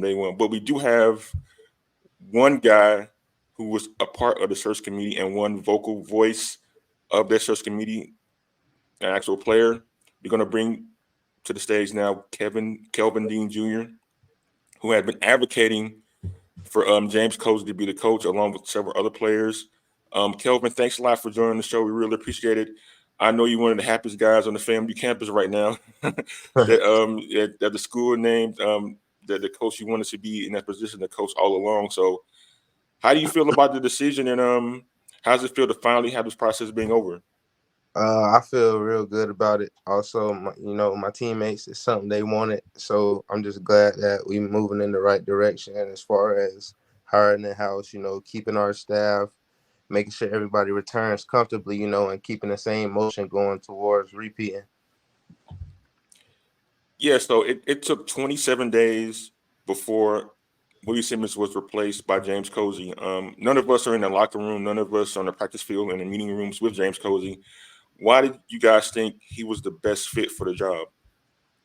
day one. But we do have one guy who was a part of the search committee and one vocal voice of that search committee, an actual player. We're going to bring to the stage now Kelvin Dean Jr., who had been advocating for James Colzie to be the coach, along with several other players. Kelvin, thanks a lot for joining the show. We really appreciate it. I know you're one of the happiest guys on the FAMU campus right now. that the school named that the coach you wanted to be in that position, the coach all along. So, how do you feel about the decision, and how does it feel to finally have this process being over? I feel real good about it. Also, my teammates, it's something they wanted. So I'm just glad that we moving in the right direction as far as hiring the house, keeping our staff, making sure everybody returns comfortably, and keeping the same motion going towards repeating. Yeah, so it took 27 days before Willie Simmons was replaced by James Colzie. None of us are in the locker room. None of us on the practice field and the meeting rooms with James Colzie. Why did you guys think he was the best fit for the job?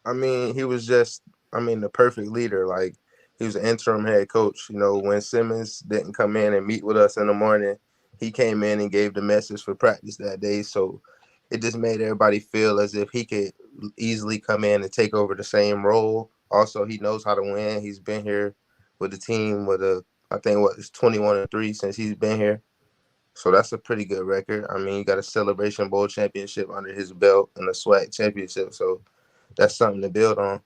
I mean, he was just, the perfect leader. Like, he was an interim head coach. When Simmons didn't come in and meet with us in the morning, he came in and gave the message for practice that day. So it just made everybody feel as if he could easily come in and take over the same role. Also, he knows how to win. He's been here with the team I think it's 21-3 since he's been here. So that's a pretty good record. I mean, you got a Celebration Bowl championship under his belt and a SWAC championship. So that's something to build on.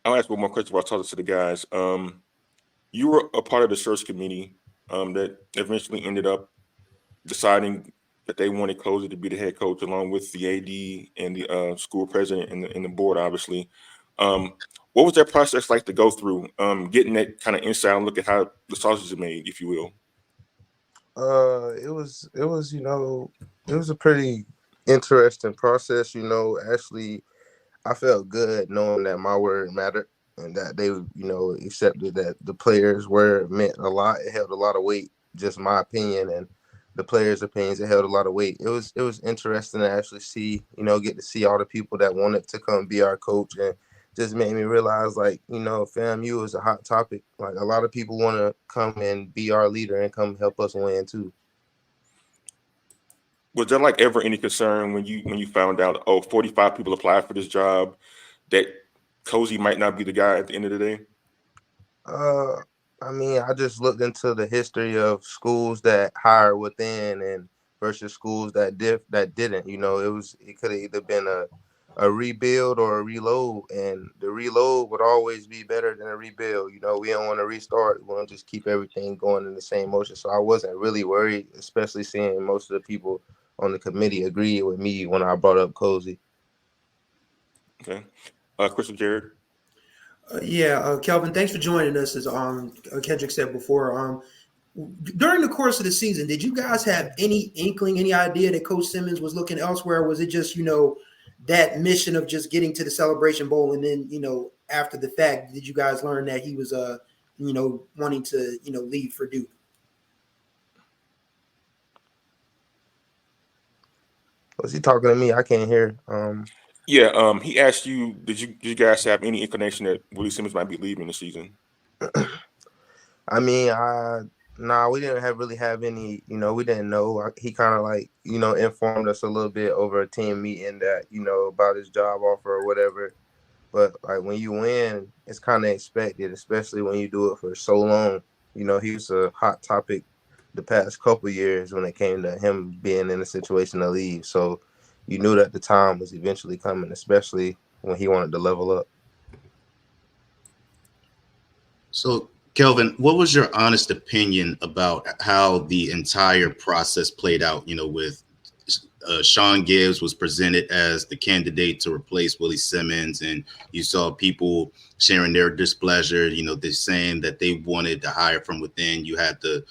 I'll ask one more question while I talk to the guys. You were a part of the search committee that eventually ended up deciding that they wanted Colzie to be the head coach, along with the AD and the school president and the board, obviously. What was that process like to go through, getting that kind of inside look at how the sausage is made, if you will? It was it was a pretty interesting process. Actually, I felt good knowing that my word mattered and that they, accepted that the players' word meant a lot. It held a lot of weight. Just my opinion and the players' opinions, it held a lot of weight. It was interesting to actually see, get to see all the people that wanted to come be our coach, and just made me realize, like, FAMU is a hot topic. Like, a lot of people want to come and be our leader and come help us win too. Was there like ever any concern when you found out, 45 people applied for this job, that Colzie might not be the guy at the end of the day? Uh, I mean, I just looked into the history of schools that hire within and versus schools that didn't. It could have either been a rebuild or a reload, and the reload would always be better than a rebuild. We don't want to restart. We want to just keep everything going in the same motion. So I wasn't really worried, especially seeing most of the people on the committee agree with me when I brought up Colzie. Okay. Crystal, Jared? Kelvin, thanks for joining us. As Kendrick said before, during the course of the season, did you guys have any inkling, any idea that Coach Simmons was looking elsewhere? Or was it just, that mission of just getting to the Celebration Bowl, and then, after the fact, did you guys learn that he was, wanting to, leave for Duke? Was he talking to me? I can't hear. Yeah, he asked you, did you guys have any inclination that Willie Simmons might be leaving the season? I mean, nah, we didn't really have any, we didn't know. He kind of like, informed us a little bit over a team meeting that, about his job offer or whatever. But like, when you win, it's kind of expected, especially when you do it for so long. He was a hot topic the past couple years when it came to him being in a situation to leave. So you knew that the time was eventually coming, especially when he wanted to level up. So, Kelvin, what was your honest opinion about how the entire process played out? With Sean Gibbs was presented as the candidate to replace Willie Simmons, and you saw people sharing their displeasure. They're saying that they wanted to hire from within. You had the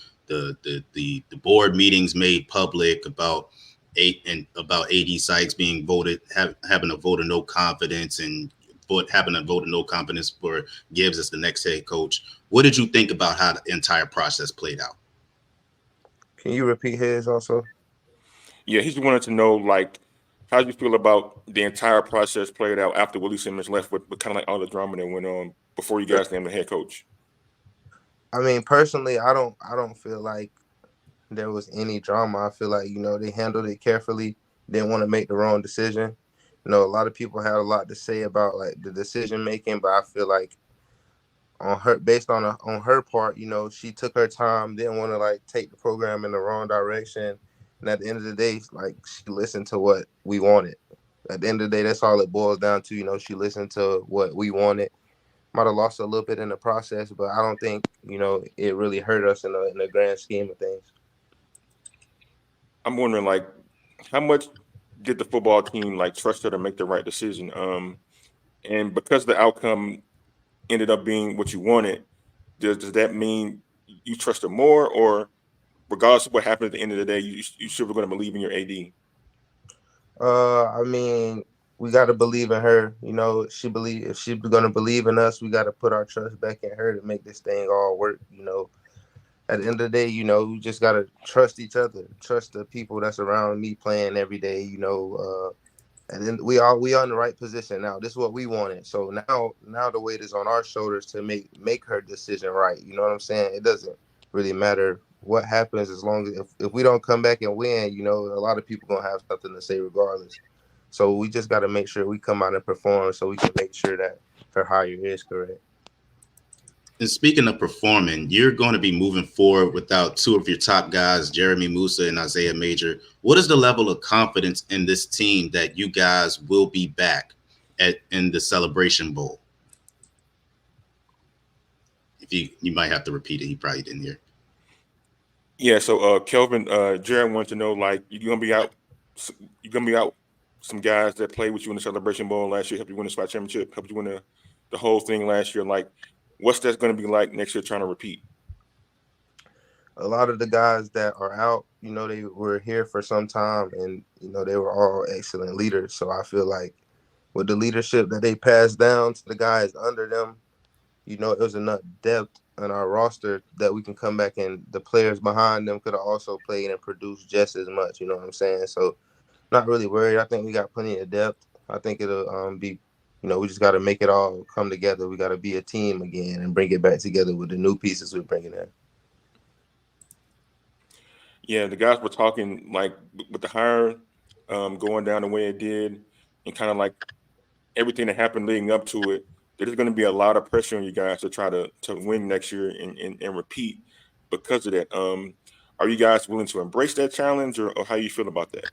board meetings made public about AD Sykes being voted, having a vote of no confidence, and having a vote of no confidence for Gibbs as the next head coach. What did you think about how the entire process played out? Can you repeat his also? Yeah, he just wanted to know, like, how do you feel about the entire process played out after Willie Simmons left, with kind of like all the drama that went on before you guys named the head coach? I mean, personally, I don't feel like there was any drama. I feel like, they handled it carefully, didn't want to make the wrong decision. A lot of people had a lot to say about like the decision making, but I feel like based on her part, she took her time, didn't want to like take the program in the wrong direction. And at the end of the day, like she listened to what we wanted. At the end of the day, that's all it boils down to. She listened to what we wanted. Might have lost a little bit in the process, but I don't think, it really hurt us in the grand scheme of things. I'm wondering, like, how much did the football team like trust her to make the right decision? And because the outcome ended up being what you wanted, does that mean you trust her more, or regardless of what happened at the end of the day, you still going to believe in your AD? I mean, we got to believe in her. If she's gonna believe in us, we got to put our trust back in her to make this thing all work. At the end of the day, we just got to trust each other, trust the people that's around me playing every day. And then we are in the right position now. This is what we wanted. So now the weight is on our shoulders to make her decision right. You know what I'm saying? It doesn't really matter what happens as long as if we don't come back and win, a lot of people gonna have something to say regardless. So we just got to make sure we come out and perform so we can make sure that her hire is correct. And speaking of performing, you're going to be moving forward without two of your top guys, Jeremy Musa and Isaiah Major. What is the level of confidence in this team that you guys will be back in the Celebration Bowl? If you might have to repeat it, he probably didn't hear. Yeah. So Kelvin, Jared wants to know, like, you're gonna be out some guys that played with you in the Celebration Bowl last year, helped you win the SWAT championship, helped you win the whole thing last year. Like, what's that going to be like next year trying to repeat? A lot of the guys that are out, they were here for some time, and they were all excellent leaders. So I feel like with the leadership that they passed down to the guys under them, it was enough depth in our roster that we can come back and the players behind them could have also played and produced just as much. You know what I'm saying? So not really worried. I think we got plenty of depth. I think it'll be, we just got to make it all come together. We got to be a team again and bring it back together with the new pieces we're bringing in. Yeah, the guys were talking like with the hire going down the way it did, and kind of like everything that happened leading up to it. There's going to be a lot of pressure on you guys to try to win next year and repeat because of that. Are you guys willing to embrace that challenge, or how you feel about that?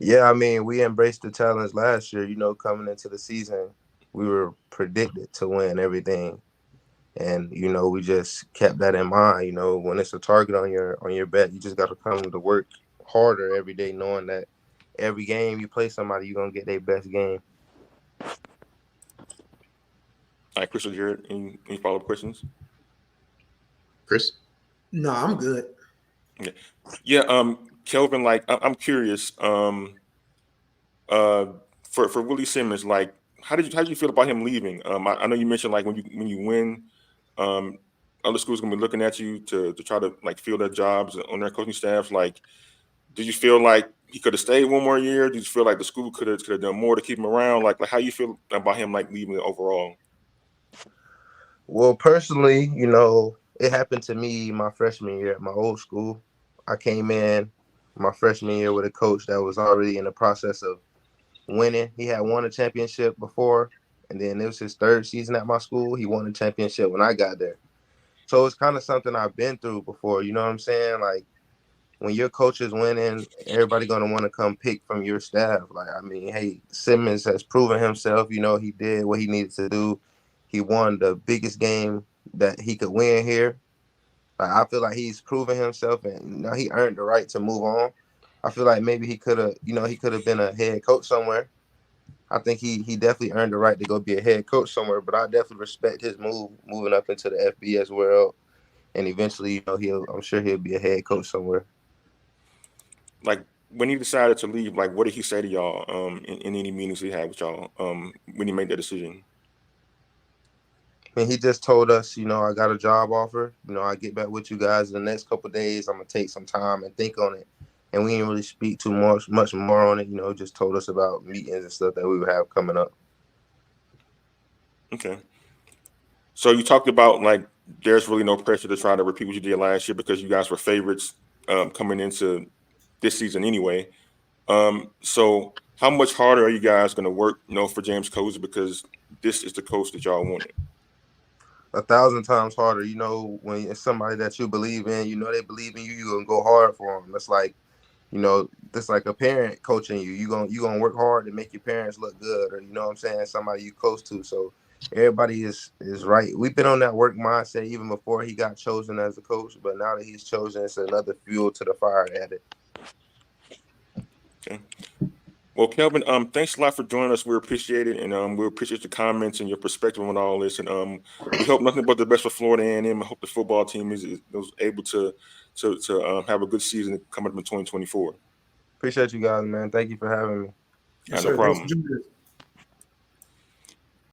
Yeah, I mean, we embraced the challenge last year. Coming into the season, we were predicted to win everything. And, we just kept that in mind. When it's a target on your back, you just got to come to work harder every day, knowing that every game you play somebody, you're going to get their best game. All right, Chris or Jared, any follow-up questions? Chris? No, I'm good. Yeah, Kelvin, like, I'm curious, for Willie Simmons, like, how did you feel about him leaving? I know you mentioned like when you win, other schools gonna be looking at you to try to like fill their jobs on their coaching staffs. Like, did you feel like he could have stayed one more year? Did you feel like the school could have done more to keep him around? Like how you feel about him like leaving overall? Well, personally, it happened to me my freshman year at my old school. I came in my freshman year with a coach that was already in the process of winning. He had won a championship before, and then it was his third season at my school. He won a championship when I got there. So it's kind of something I've been through before. You know what I'm saying? Like, when your coach is winning, everybody going to want to come pick from your staff. Like, I mean, hey, Simmons has proven himself. He did what he needed to do. He won the biggest game that he could win here. Like, I feel like he's proven himself, and he earned the right to move on. I feel like maybe he could have been a head coach somewhere. I think he definitely earned the right to go be a head coach somewhere. But I definitely respect his moving up into the FBS world, and eventually, I'm sure he'll be a head coach somewhere. Like when he decided to leave, like what did he say to y'all in any meetings he had with y'all when he made that decision? I mean, he just told us, I got a job offer. I get back with you guys in the next couple of days. I'm gonna take some time and think on it. And we didn't really speak too much more on it. Just told us about meetings and stuff that we would have coming up. Okay. So you talked about like there's really no pressure to try to repeat what you did last year because you guys were favorites coming into this season anyway. So how much harder are you guys going to work, for James Colzie, because this is the coach that y'all wanted? 1,000 times harder. When it's somebody that you believe in, they believe in you, you're gonna go hard for them. That's like, that's like a parent coaching you. You gonna work hard to make your parents look good, or what I'm saying, somebody you close to. So everybody is right. We've been on that work mindset even before he got chosen as a coach, but now that he's chosen, it's another fuel to the fire added. Okay. Well, Kelvin, thanks a lot for joining us. We appreciate it, and we appreciate your comments and your perspective on all this. And we hope nothing but the best for Florida A&M. I hope the football team is able to have a good season coming up in 2024. Appreciate you guys, man. Thank you for having me. Yes, No sir. Thanks for problem. joining us.